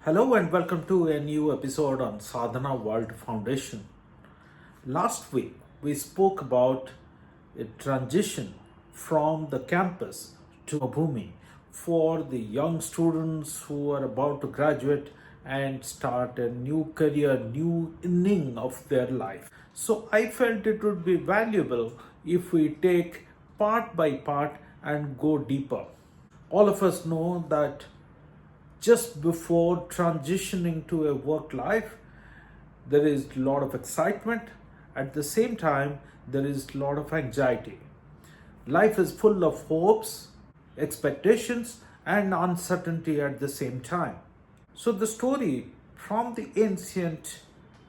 Hello and welcome to a new episode on Sadhana World Foundation. Last week we spoke about a transition from the campus to Karmabhoomi for the young students who are about to graduate and start a new career, new inning of their life. So I felt it would be valuable if we take part by part and go deeper. All of us know that just before transitioning to a work life, there is a lot of excitement. At the same time, there is a lot of anxiety. Life is full of hopes, expectations, and uncertainty at the same time. So, the story from the ancient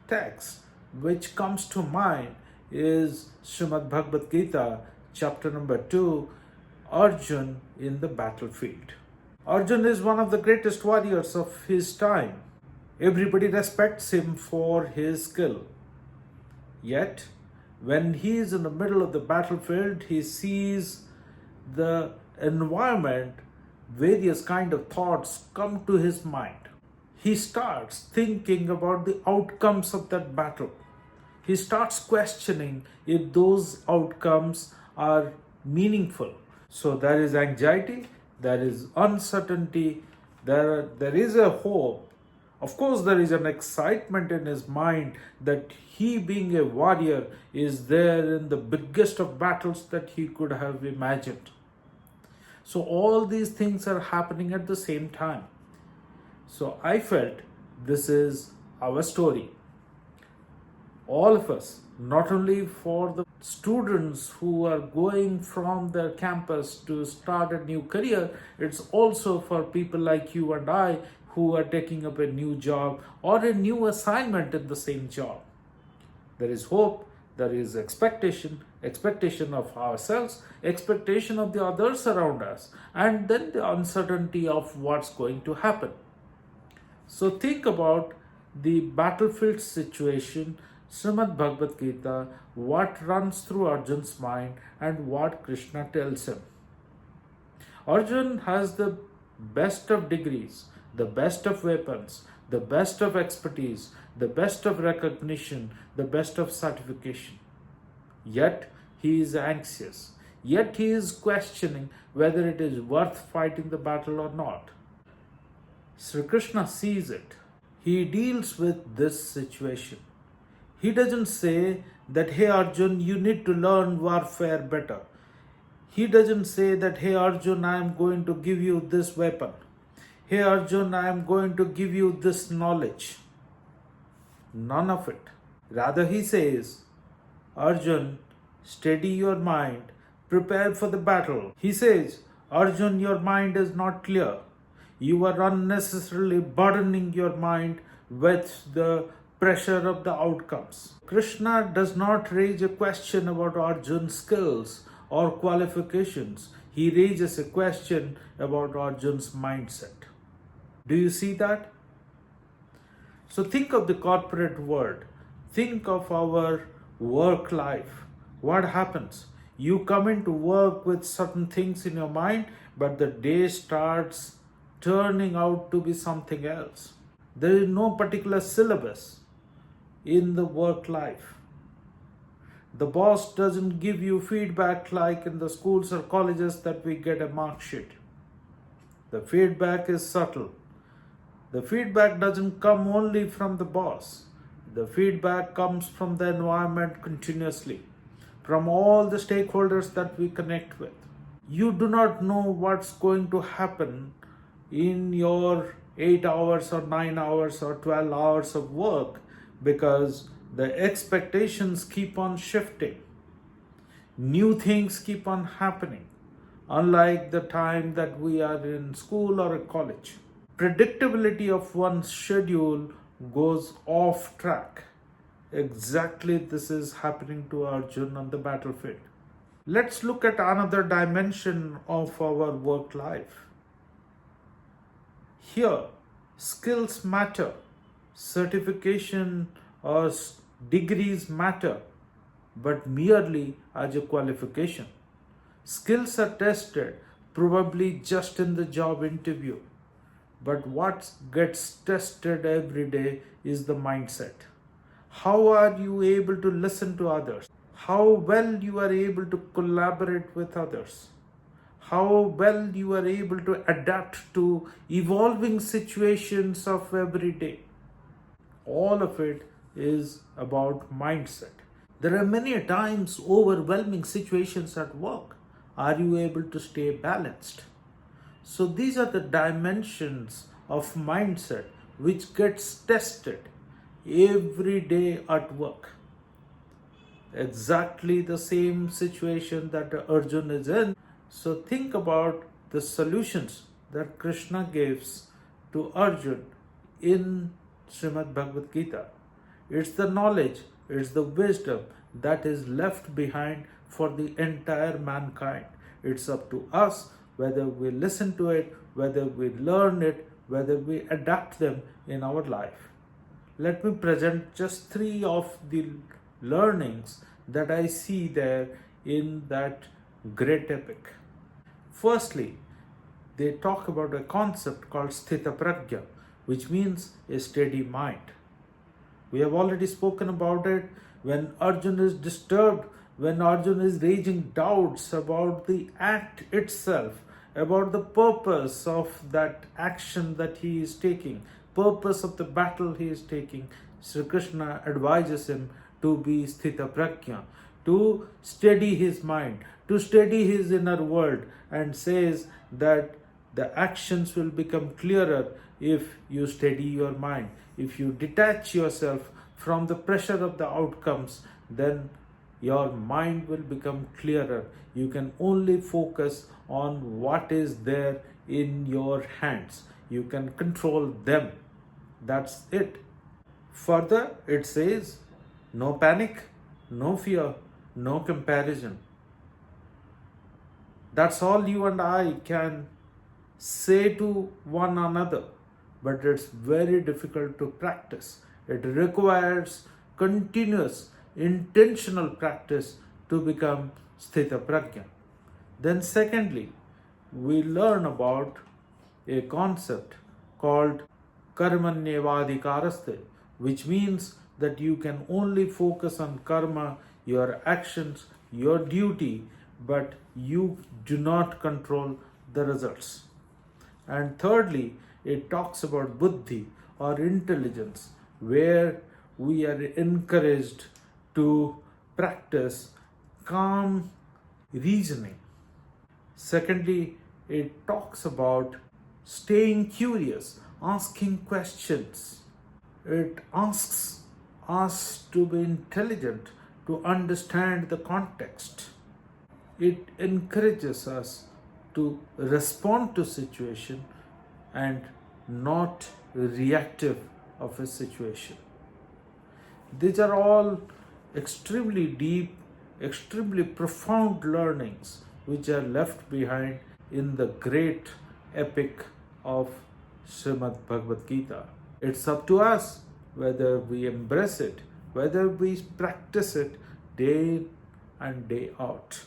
text which comes to mind is Srimad Bhagavad Gita, chapter number 2, Arjun in the battlefield. Arjun is one of the greatest warriors of his time. Everybody respects him for his skill. Yet, when he is in the middle of the battlefield, he sees the environment, various kind of thoughts come to his mind. He starts thinking about the outcomes of that battle. He starts questioning if those outcomes are meaningful. So there is anxiety, there is uncertainty, there is a hope. Of course, there is an excitement in his mind that he, being a warrior, is there in the biggest of battles that he could have imagined. So all these things are happening at the same time. So I felt this is our story. All of us, not only for the students who are going from their campus to start a new career, it's also for people like you and I who are taking up a new job or a new assignment in the same job. There is hope, there is expectation of ourselves, expectation of the others around us, and then the uncertainty of what's going to happen. So think about the battlefield situation, Srimad Bhagavad Gita, what runs through Arjun's mind and what Krishna tells him. Arjun has the best of degrees, the best of weapons, the best of expertise, the best of recognition, the best of certification. Yet he is anxious. Yet he is questioning whether it is worth fighting the battle or not. Sri Krishna sees it. He deals with this situation. He doesn't say that, hey Arjun, you need to learn warfare better. He doesn't say that, hey Arjun, I am going to give you this weapon. Hey Arjun, I am going to give you this knowledge. None of it. Rather, he says, Arjun, steady your mind, prepare for the battle. He says, Arjun, your mind is not clear. You are unnecessarily burdening your mind with the pressure of the outcomes. Krishna does not raise a question about Arjun's skills or qualifications. He raises a question about Arjun's mindset. Do you see that? So think of the corporate world. Think of our work life. What happens? You come into work with certain things in your mind, but the day starts turning out to be something else. There is no particular syllabus in the work life. The boss doesn't give you feedback like in the schools or colleges that we get a mark sheet. The feedback is subtle. The feedback doesn't come only from the boss. The feedback comes from the environment continuously, from all the stakeholders that we connect with. You do not know what's going to happen in your 8 hours or 9 hours or 12 hours of work because the expectations keep on shifting. New things keep on happening, unlike the time that we are in school or college. Predictability of one's schedule goes off track. Exactly this is happening to Arjun on the battlefield. Let's look at another dimension of our work life. Here, skills matter, certification or degrees matter, but merely as a qualification. Skills are tested probably just in the job interview. But what gets tested every day is the mindset. How are you able to listen to others? How well you are able to collaborate with others? How well you are able to adapt to evolving situations of every day? All of it is about mindset. There are many times overwhelming situations at work. Are you able to stay balanced? So these are the dimensions of mindset which gets tested every day at work. Exactly the same situation that Arjuna is in. So think about the solutions that Krishna gives to Arjun in Srimad Bhagavad Gita. It's the knowledge, it's the wisdom that is left behind for the entire mankind. It's up to us whether we listen to it, whether we learn it, whether we adapt them in our life. Let me present just three of the learnings that I see there in that great epic. Firstly, they talk about a concept called sthita prajna, which means a steady mind. We have already spoken about it. When Arjun is disturbed, when Arjun is raising doubts about the act itself, about the purpose of that action that he is taking, purpose of the battle he is taking, Sri Krishna advises him to be sthita prajna, to steady his mind, to steady his inner world, and says that the actions will become clearer if you steady your mind. If you detach yourself from the pressure of the outcomes, then your mind will become clearer. You can only focus on what is there in your hands. You can control them. That's it. Further, it says no panic, no fear, no comparison. That's all you and I can say to one another, but it's very difficult to practice. It requires continuous, intentional practice to become sthita prajna. Then, secondly, we learn about a concept called karmanyevadhikaraste, which means that you can only focus on karma, your actions, your duty, but you do not control the results. And thirdly, it talks about buddhi or intelligence, where we are encouraged to practice calm reasoning. Secondly, it talks about staying curious, asking questions. It asks us to be intelligent, to understand the context. It encourages us to respond to situation and not reactive of a situation. These are all extremely deep, extremely profound learnings which are left behind in the great epic of Srimad Bhagavad Gita. It's up to us whether we embrace it, whether we practice it day in and day out.